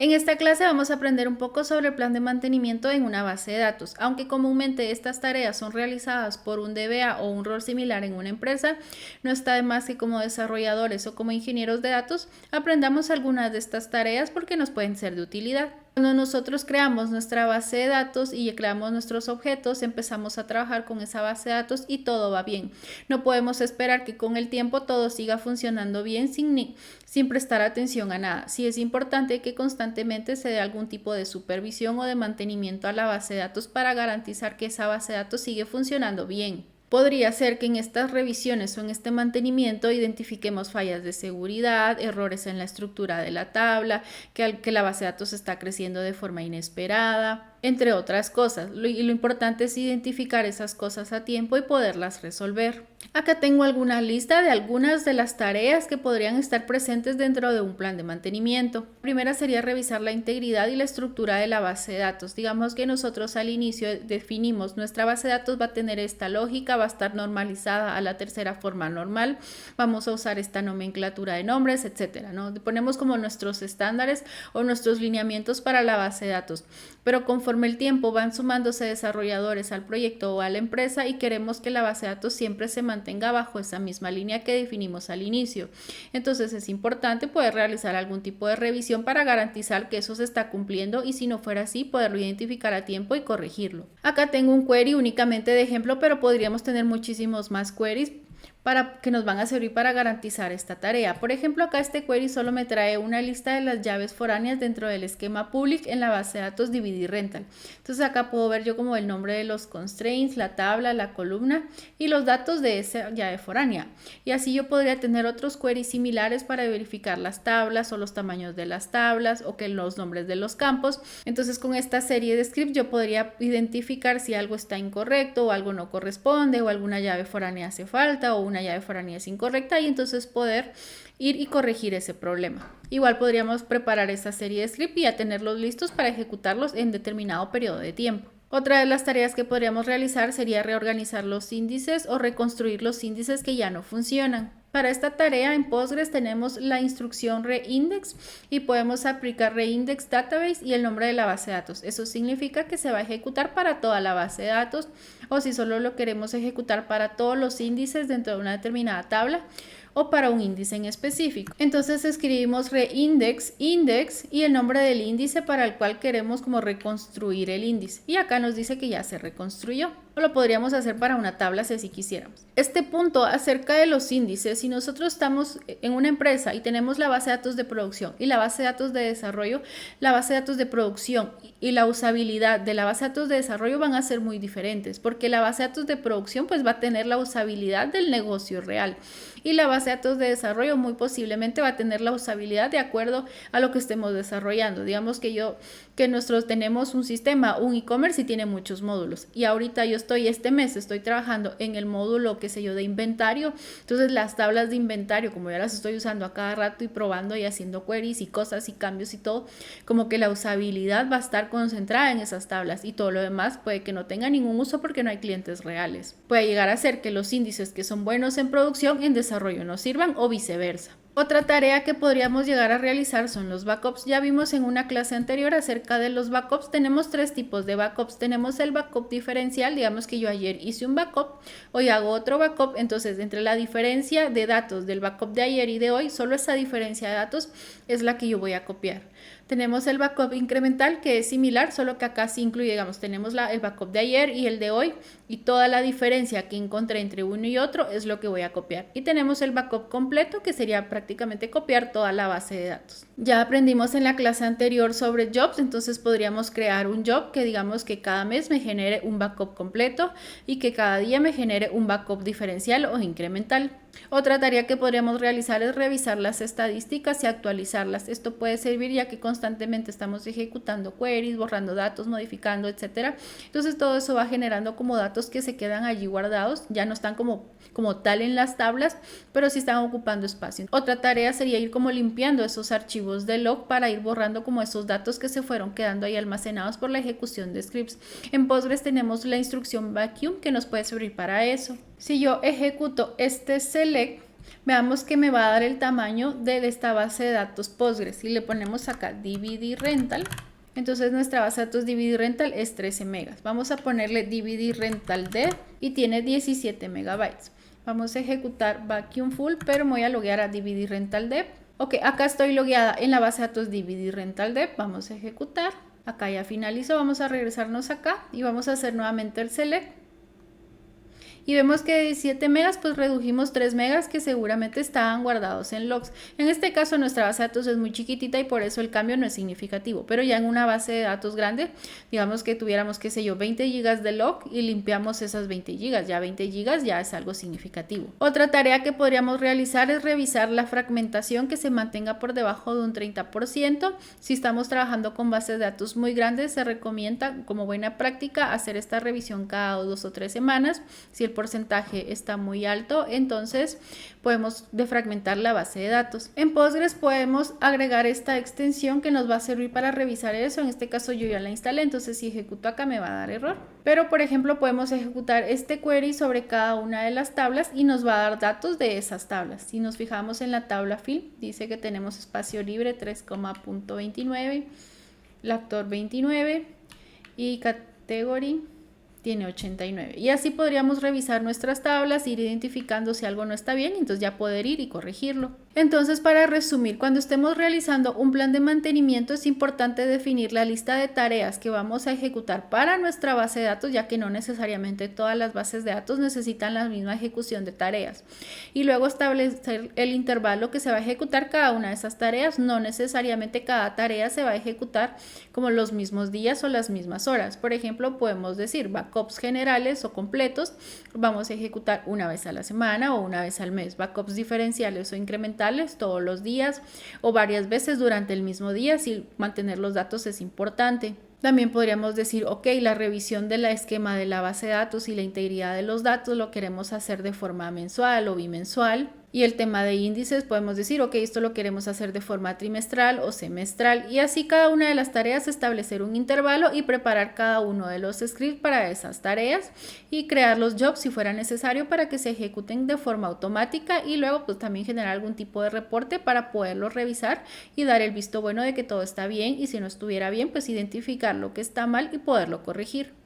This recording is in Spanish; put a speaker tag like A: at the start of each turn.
A: En esta clase vamos a aprender un poco sobre el plan de mantenimiento en una base de datos. Aunque comúnmente estas tareas son realizadas por un DBA o un rol similar en una empresa, no está de más que como desarrolladores o como ingenieros de datos aprendamos algunas de estas tareas porque nos pueden ser de utilidad. Cuando nosotros creamos nuestra base de datos y creamos nuestros objetos, empezamos a trabajar con esa base de datos y todo va bien. No podemos esperar que con el tiempo todo siga funcionando bien sin prestar atención a nada. Sí es importante que constantemente se dé algún tipo de supervisión o de mantenimiento a la base de datos para garantizar que esa base de datos sigue funcionando bien. Podría ser que en estas revisiones o en este mantenimiento identifiquemos fallas de seguridad, errores en la estructura de la tabla, que la base de datos está creciendo de forma inesperada, entre otras cosas. Lo importante es identificar esas cosas a tiempo y poderlas resolver. Acá tengo alguna lista de algunas de las tareas que podrían estar presentes dentro de un plan de mantenimiento. La primera sería revisar la integridad y la estructura de la base de datos. Digamos que nosotros al inicio definimos nuestra base de datos va a tener esta lógica, va a estar normalizada a la tercera forma normal, vamos a usar esta nomenclatura de nombres, etcétera, ¿no? Ponemos como nuestros estándares o nuestros lineamientos para la base de datos, pero conforme el tiempo van sumándose desarrolladores al proyecto o a la empresa y queremos que la base de datos siempre se mantenga bajo esa misma línea que definimos al inicio. Entonces es importante poder realizar algún tipo de revisión para garantizar que eso se está cumpliendo y si no fuera así, poderlo identificar a tiempo y corregirlo. Acá tengo un query únicamente de ejemplo, pero podríamos tener muchísimos más queries que nos van a servir para garantizar esta tarea. Por ejemplo, acá este query solo me trae una lista de las llaves foráneas dentro del esquema public en la base de datos dividir rental. Entonces acá puedo ver yo como el nombre de los constraints, la tabla, la columna y los datos de esa llave foránea. Y así yo podría tener otros queries similares para verificar las tablas o los tamaños de las tablas o que los nombres de los campos. Entonces con esta serie de scripts yo podría identificar si algo está incorrecto o algo no corresponde o alguna llave foránea hace falta o una llave foránea es incorrecta y entonces poder ir y corregir ese problema. Igual podríamos preparar esta serie de script y ya tenerlos listos para ejecutarlos en determinado periodo de tiempo. Otra de las tareas que podríamos realizar sería reorganizar los índices o reconstruir los índices que ya no funcionan. Para esta tarea en Postgres tenemos la instrucción reindex y podemos aplicar reindex database y el nombre de la base de datos. Eso significa que se va a ejecutar para toda la base de datos o si solo lo queremos ejecutar para todos los índices dentro de una determinada tabla o para un índice en específico. Entonces escribimos reindex, index y el nombre del índice para el cual queremos como reconstruir el índice. Y acá nos dice que ya se reconstruyó. O lo podríamos hacer para una tabla si quisiéramos. Este punto acerca de los índices, si nosotros estamos en una empresa y tenemos la base de datos de producción y la base de datos de desarrollo, la base de datos de producción y la usabilidad de la base de datos de desarrollo van a ser muy diferentes, porque la base de datos de producción pues va a tener la usabilidad del negocio real y la base de datos de desarrollo muy posiblemente va a tener la usabilidad de acuerdo a lo que estemos desarrollando. Digamos que nosotros tenemos un sistema, un e-commerce y tiene muchos módulos y ahorita este mes estoy trabajando en el módulo, qué sé yo, de inventario, entonces las tablas de inventario, como ya las estoy usando a cada rato y probando y haciendo queries y cosas y cambios y todo, como que la usabilidad va a estar concentrada en esas tablas y todo lo demás puede que no tenga ningún uso porque no hay clientes reales. Puede llegar a ser que los índices que son buenos en producción, en desarrollo no sirvan o viceversa. Otra tarea que podríamos llegar a realizar son los backups. Ya vimos en una clase anterior acerca de los backups. Tenemos tres tipos de backups. Tenemos el backup diferencial, digamos que yo ayer hice un backup, hoy hago otro backup, entonces entre la diferencia de datos del backup de ayer y de hoy, solo esa diferencia de datos es la que yo voy a copiar. Tenemos el backup incremental que es similar, solo que acá sí incluye, digamos, tenemos el backup de ayer y el de hoy y toda la diferencia que encontré entre uno y otro es lo que voy a copiar. Y tenemos el backup completo que sería prácticamente copiar toda la base de datos. Ya aprendimos en la clase anterior sobre jobs, entonces podríamos crear un job que digamos que cada mes me genere un backup completo y que cada día me genere un backup diferencial o incremental. Otra tarea que podríamos realizar es revisar las estadísticas y actualizarlas. Esto puede servir ya que constantemente estamos ejecutando queries, borrando datos, modificando, etcétera. Entonces todo eso va generando como datos que se quedan allí guardados, ya no están como tal en las tablas, pero sí están ocupando espacio. Otra tarea sería ir como limpiando esos archivos de log para ir borrando como esos datos que se fueron quedando ahí almacenados por la ejecución de scripts. En Postgres tenemos la instrucción vacuum que nos puede servir para eso. Si yo ejecuto este select, Veamos que me va a dar el tamaño de esta base de datos Postgres. Si le ponemos acá DVD Rental, entonces nuestra base de datos DVD Rental es 13 megas. Vamos a ponerle DVD Rental Dev y tiene 17 megabytes. Vamos a ejecutar Vacuum Full, pero me voy a loguear a DVD Rental Dev. Ok, acá estoy logueada en la base de datos DVD Rental Dev. Vamos a ejecutar. Acá ya finalizó. Vamos a regresarnos acá y vamos a hacer nuevamente el select. Y vemos que de 17 megas pues redujimos 3 megas que seguramente estaban guardados en logs. En este caso nuestra base de datos es muy chiquitita y por eso el cambio no es significativo, pero ya en una base de datos grande, digamos que tuviéramos, qué sé yo, 20 gigas de log y limpiamos esas 20 gigas, ya 20 gigas ya es algo significativo. Otra tarea que podríamos realizar es revisar la fragmentación, que se mantenga por debajo de un 30%. Si estamos trabajando con bases de datos muy grandes, se recomienda como buena práctica hacer esta revisión cada 2 o 3 semanas. Si el porcentaje está muy alto, entonces podemos defragmentar la base de datos. En Postgres podemos agregar esta extensión que nos va a servir para revisar eso. En este caso yo ya la instalé, entonces si ejecuto acá me va a dar error. Pero por ejemplo podemos ejecutar este query sobre cada una de las tablas y nos va a dar datos de esas tablas. Si nos fijamos en la tabla fill, dice que tenemos espacio libre 3,29, lector 29 y category tiene 89. Y así podríamos revisar nuestras tablas, ir identificando si algo no está bien, entonces ya poder ir y corregirlo. Entonces, para resumir, cuando estemos realizando un plan de mantenimiento es importante definir la lista de tareas que vamos a ejecutar para nuestra base de datos, ya que no necesariamente todas las bases de datos necesitan la misma ejecución de tareas. Y luego establecer el intervalo que se va a ejecutar cada una de esas tareas. No necesariamente cada tarea se va a ejecutar como los mismos días o las mismas horas. Por ejemplo, podemos decir backups generales o completos, vamos a ejecutar una vez a la semana o una vez al mes. Backups diferenciales o incrementales todos los días o varias veces durante el mismo día, si mantener los datos es importante. También podríamos decir, ok, la revisión del esquema de la base de datos y la integridad de los datos lo queremos hacer de forma mensual o bimensual. Y el tema de índices podemos decir, ok, esto lo queremos hacer de forma trimestral o semestral, y así cada una de las tareas establecer un intervalo y preparar cada uno de los scripts para esas tareas y crear los jobs si fuera necesario para que se ejecuten de forma automática, y luego pues también generar algún tipo de reporte para poderlo revisar y dar el visto bueno de que todo está bien, y si no estuviera bien pues identificar lo que está mal y poderlo corregir.